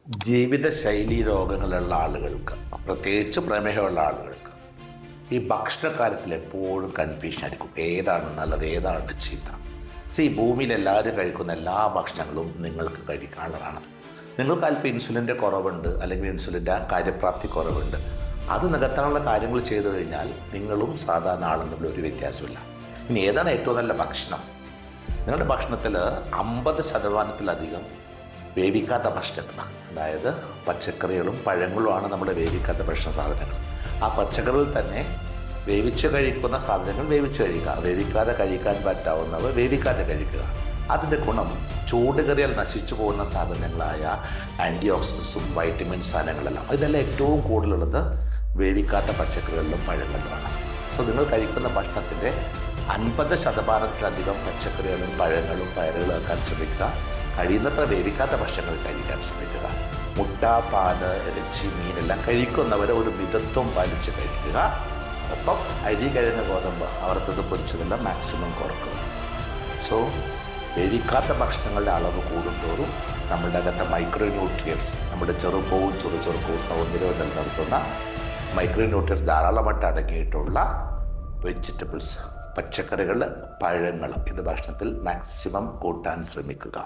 ജീവിതശൈലി രോഗങ്ങളുള്ള ആളുകൾക്ക്, പ്രത്യേകിച്ച് പ്രമേഹമുള്ള ആളുകൾക്ക്, ഈ ഭക്ഷണ കാര്യത്തിൽ എപ്പോഴും കൺഫ്യൂഷൻ ആയിരിക്കും. ഏതാണ് നല്ലത്, ഏതാണ് ചീത്ത. ഭൂമിയിൽ എല്ലാവരും കഴിക്കുന്ന എല്ലാ ഭക്ഷണങ്ങളും നിങ്ങൾക്ക് കഴിക്കാനുള്ളതാണ്. നിങ്ങൾക്ക് അല്പം ഇൻസുലിൻ്റെ കുറവുണ്ട്, അല്ലെങ്കിൽ ഇൻസുലിൻ്റെ കാര്യപ്രാപ്തി കുറവുണ്ട്. അത് നികത്താനുള്ള കാര്യങ്ങൾ ചെയ്തു കഴിഞ്ഞാൽ നിങ്ങളും സാധാരണ ആളും തമ്മിൽ ഒരു വ്യത്യാസമില്ല. ഇനി ഏതാണ് ഏറ്റവും നല്ല ഭക്ഷണം? നിങ്ങളുടെ ഭക്ഷണത്തിൽ 50% വേവിക്കാത്ത ഭക്ഷണങ്ങളാണ്. അതായത് പച്ചക്കറികളും പഴങ്ങളുമാണ് നമ്മുടെ വേവിക്കാത്ത ഭക്ഷണ സാധനങ്ങൾ. ആ പച്ചക്കറികളിൽ തന്നെ വേവിച്ച് കഴിക്കുന്ന സാധനങ്ങൾ വേവിച്ച് കഴിക്കുക, വേവിക്കാതെ കഴിക്കാൻ പറ്റാവുന്നവ വേവിക്കാതെ കഴിക്കുക. അതിൻ്റെ ഗുണം ചൂടുകറിയാൽ നശിച്ചു പോകുന്ന സാധനങ്ങളായ ആൻറ്റി ഓക്സിഡൻസും വൈറ്റമിൻസ് സാധനങ്ങളെല്ലാം, ഇതെല്ലാം ഏറ്റവും കൂടുതലുള്ളത് വേവിക്കാത്ത പച്ചക്കറികളിലും പഴങ്ങളിലുമാണ്. നിങ്ങൾ കഴിക്കുന്ന ഭക്ഷണത്തിൻ്റെ 50% പച്ചക്കറികളും പഴങ്ങളും പയറുകളും ആക്കാൻ ശ്രമിക്കുക. കഴിയുന്നത്ര വേവിക്കാത്ത ഭക്ഷണങ്ങൾ കഴിക്കാൻ ശ്രമിക്കുക. മുട്ട, പാല്, ഇറച്ചി, മീനെല്ലാം കഴിക്കുന്നവരെ ഒരു മിതത്വം പാലിച്ച് കഴിക്കുക. ഒപ്പം അരി, കിഴങ്ങ്, ഗോതമ്പ് അവർക്കത് പൊരിച്ചതെല്ലാം മാക്സിമം കുറക്കുക. വേവിക്കാത്ത ഭക്ഷണങ്ങളുടെ അളവ് കൂടുന്തോറും നമ്മുടെ അകത്തെ മൈക്രോന്യൂട്രിയൻസ്, നമ്മുടെ ചെറുപ്പവും ചെറുചെറുപ്പവും സൗന്ദര്യവും നിലനിർത്തുന്ന മൈക്രോന്യൂട്രിയൻസ് ധാരാളമായിട്ട് അടങ്ങിയിട്ടുള്ള വെജിറ്റബിൾസ്, പച്ചക്കറികൾ, പഴങ്ങൾ ഇത് ഭക്ഷണത്തിൽ മാക്സിമം കൂട്ടാൻ ശ്രമിക്കുക.